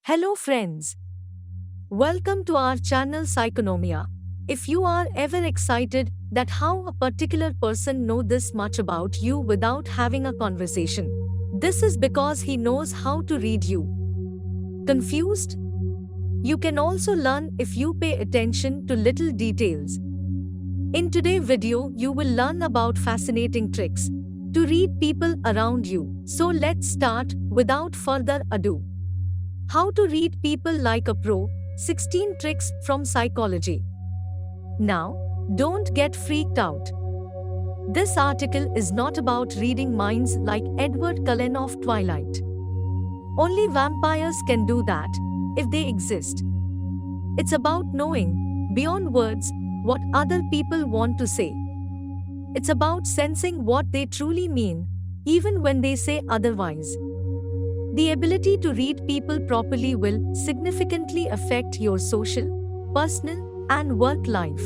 Hello friends. Welcome to our channel Psychonomia. If you are ever excited that how a particular person know this much about you without having a conversation, this is because he knows how to read you. Confused? You can also learn if you pay attention to little details. In today's video, you will learn about fascinating tricks to read people around you. So let's start without further ado. How to read people like a pro, 16 tricks from psychology. Now, don't get freaked out. This article is not about reading minds like Edward Cullen of Twilight. Only vampires can do that, if they exist. It's about knowing, beyond words, what other people want to say. It's about sensing what they truly mean, even when they say otherwise. The ability to read people properly will significantly affect your social, personal, and work life.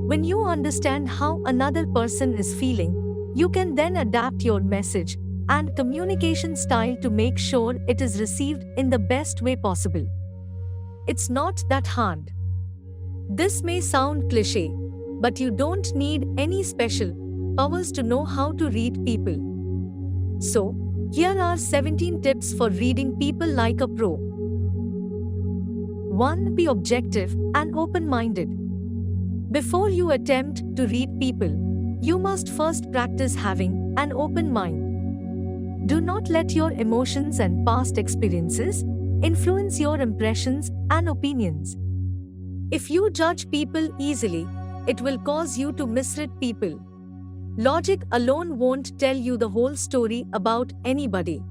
When you understand how another person is feeling, you can then adapt your message and communication style to make sure it is received in the best way possible. It's not that hard. This may sound cliché, but you don't need any special powers to know how to read people. So, here are 17 tips for reading people like a pro. 1. Be objective and open-minded. Before you attempt to read people, you must first practice having an open mind. Do not let your emotions and past experiences influence your impressions and opinions. If you judge people easily, it will cause you to misread people. Logic alone won't tell you the whole story about anybody.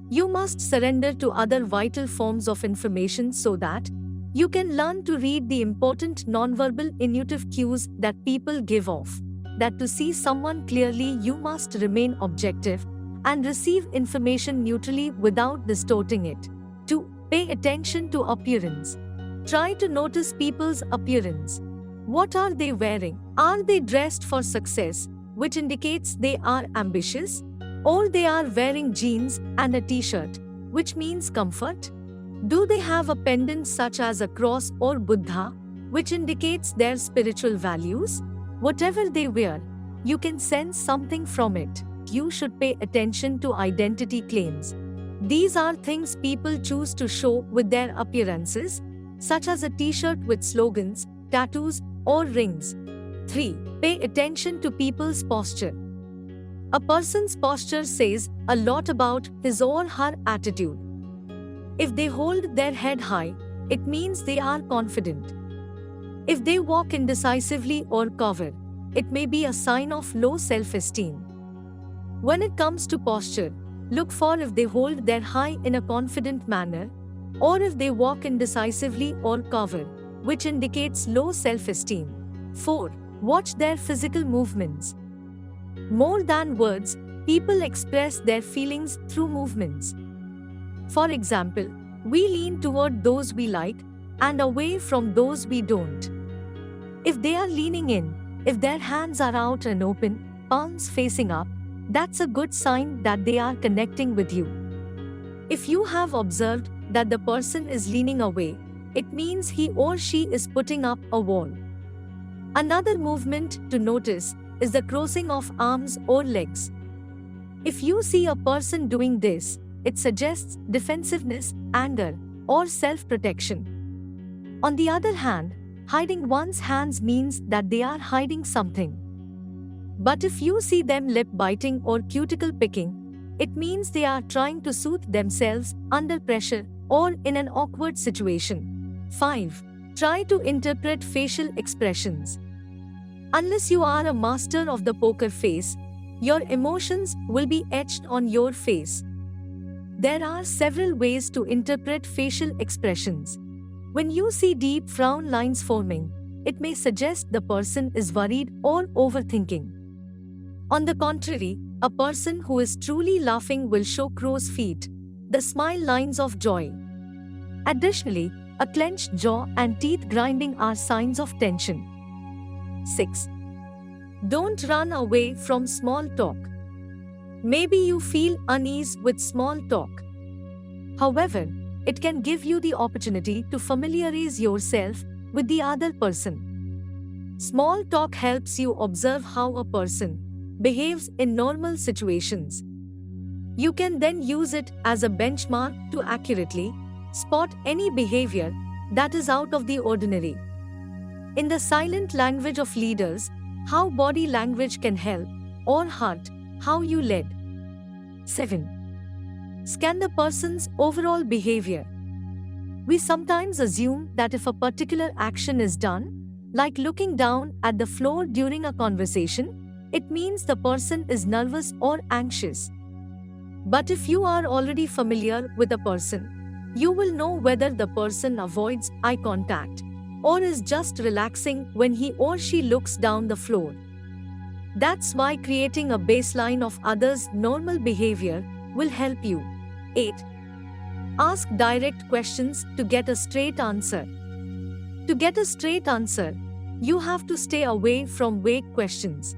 You must surrender to other vital forms of information so that you can learn to read the important nonverbal intuitive cues that people give off. That to see someone clearly, you must remain objective and receive information neutrally without distorting it. 2. Pay attention to appearance. Try to notice people's appearance. What are they wearing? Are they dressed for success, which indicates they are ambitious? Or they are wearing jeans and a t-shirt, which means comfort? Do they have a pendant such as a cross or Buddha, which indicates their spiritual values? Whatever they wear, you can sense something from it. You should pay attention to identity claims. These are things people choose to show with their appearances, such as a t-shirt with slogans, tattoos, or rings. 3. Pay attention to people's posture. A person's posture says a lot about his or her attitude. If they hold their head high, it means they are confident. If they walk indecisively or cower, it may be a sign of low self-esteem. When it comes to posture, look for if they hold their high in a confident manner, or if they walk indecisively or cower, which indicates low self-esteem. 4. Watch their physical movements. More than words, people express their feelings through movements. For example, we lean toward those we like and away from those we don't. If they are leaning in, if their hands are out and open, palms facing up, that's a good sign that they are connecting with you. If you have observed that the person is leaning away, it means he or she is putting up a wall. Another movement to notice is the crossing of arms or legs. If you see a person doing this, it suggests defensiveness, anger, or self-protection. On the other hand, hiding one's hands means that they are hiding something. But if you see them lip biting or cuticle picking, it means they are trying to soothe themselves under pressure or in an awkward situation. 5. Try to interpret facial expressions. Unless you are a master of the poker face, your emotions will be etched on your face. There are several ways to interpret facial expressions. When you see deep frown lines forming, it may suggest the person is worried or overthinking. On the contrary, a person who is truly laughing will show crow's feet, the smile lines of joy. Additionally, a clenched jaw and teeth grinding are signs of tension. 6. Don't run away from small talk. Maybe you feel unease with small talk. However, it can give you the opportunity to familiarize yourself with the other person. Small talk helps you observe how a person behaves in normal situations. You can then use it as a benchmark to accurately spot any behavior that is out of the ordinary. In the silent language of leaders, how body language can help or hurt how you lead. 7. Scan the person's overall behavior. We sometimes assume that if a particular action is done, like looking down at the floor during a conversation, it means the person is nervous or anxious. But if you are already familiar with a person, you will know whether the person avoids eye contact or is just relaxing when he or she looks down the floor. That's why creating a baseline of others' normal behavior will help you. 8. Ask direct questions to get a straight answer. To get a straight answer, you have to stay away from vague questions.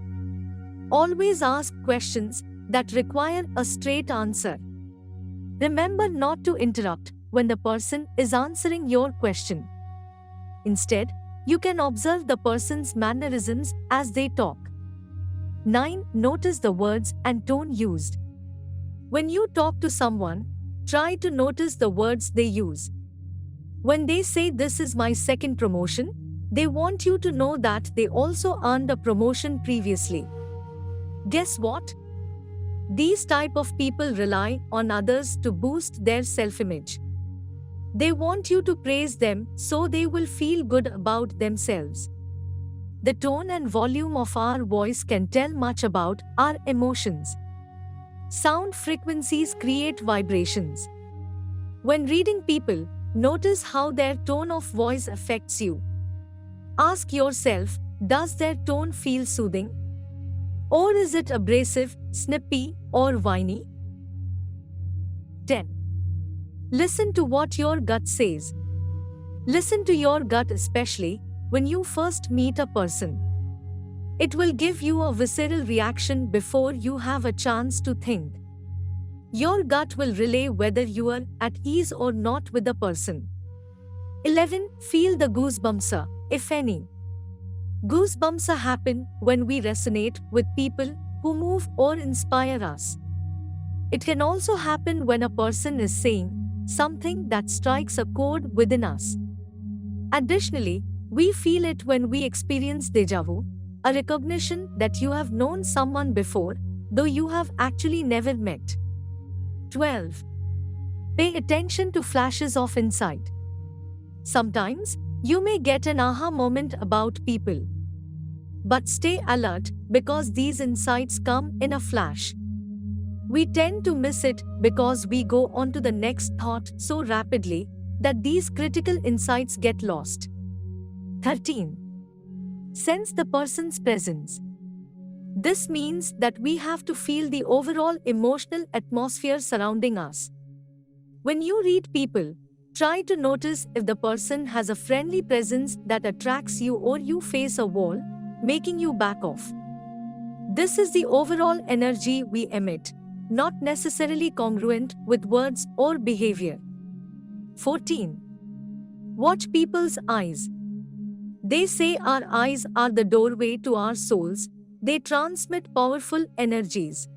Always ask questions that require a straight answer. Remember not to interrupt when the person is answering your question. Instead, you can observe the person's mannerisms as they talk. 9. Notice the words and tone used. When you talk to someone, try to notice the words they use. When they say this is my second promotion, they want you to know that they also earned a promotion previously. Guess what? These type of people rely on others to boost their self-image. They want you to praise them so they will feel good about themselves. The tone and volume of our voice can tell much about our emotions. Sound frequencies create vibrations. When reading people, notice how their tone of voice affects you. Ask yourself, does their tone feel soothing? Or is it abrasive, snippy, or whiny? 10. Listen to what your gut says. Listen to your gut, especially when you first meet a person. It will give you a visceral reaction before you have a chance to think. Your gut will relay whether you are at ease or not with the person. 11. Feel the goosebumps, if any. Goosebumps happen when we resonate with people who move or inspire us. It can also happen when a person is saying something that strikes a chord within us. Additionally, we feel it when we experience déjà vu, a recognition that you have known someone before, though you have actually never met. 12. Pay attention to flashes of insight. Sometimes, you may get an aha moment about people. But stay alert because these insights come in a flash. We tend to miss it because we go on to the next thought so rapidly that these critical insights get lost. 13. Sense the person's presence. This means that we have to feel the overall emotional atmosphere surrounding us. When you read people, try to notice if the person has a friendly presence that attracts you or you face a wall, making you back off. This is the overall energy we emit, not necessarily congruent with words or behavior. 14. Watch people's eyes. They say our eyes are the doorway to our souls. They transmit powerful energies.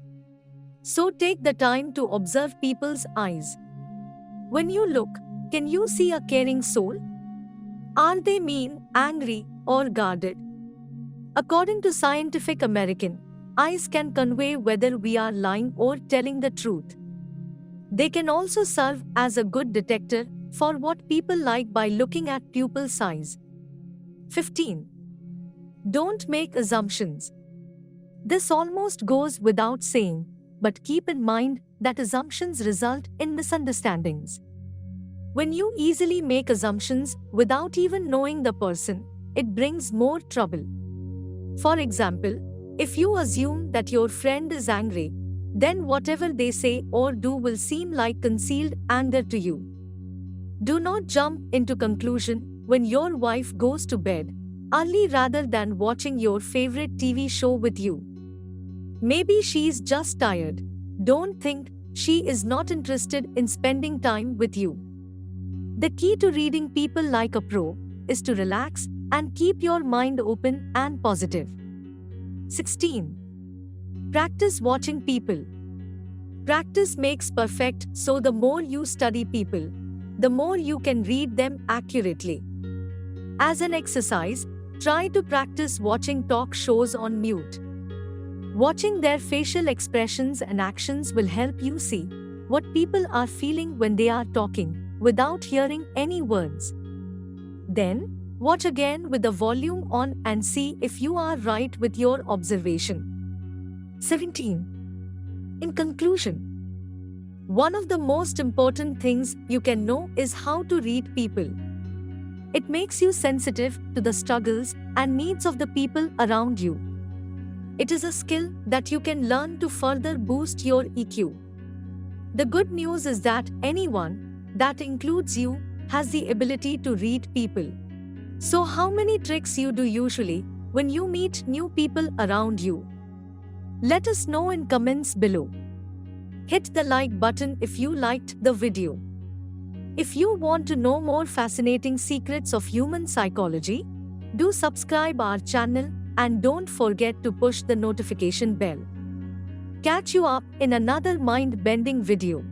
So take the time to observe people's eyes. When you look, can you see a caring soul? Are they mean, angry, or guarded? According to Scientific American, eyes can convey whether we are lying or telling the truth. They can also serve as a good detector for what people like by looking at pupil size. 15. Don't make assumptions. This almost goes without saying, but keep in mind that assumptions result in misunderstandings. When you easily make assumptions without even knowing the person, it brings more trouble. For example, if you assume that your friend is angry, then whatever they say or do will seem like concealed anger to you. Do not jump into conclusion when your wife goes to bed early rather than watching your favorite TV show with you. Maybe she's just tired. Don't think she is not interested in spending time with you. The key to reading people like a pro is to relax and keep your mind open and positive. 16. Practice watching people. Practice makes perfect, so the more you study people, the more you can read them accurately. As an exercise, try to practice watching talk shows on mute. Watching their facial expressions and actions will help you see what people are feeling when they are talking without hearing any words. Then, watch again with the volume on and see if you are right with your observation. 17. In conclusion, one of the most important things you can know is how to read people. It makes you sensitive to the struggles and needs of the people around you. It is a skill that you can learn to further boost your EQ. The good news is that anyone, that includes you, has the ability to read people. So how many tricks you do usually when you meet new people around you? Let us know in comments below. Hit the like button if you liked the video. If you want to know more fascinating secrets of human psychology, do subscribe our channel and don't forget to push the notification bell. Catch you up in another mind-bending video.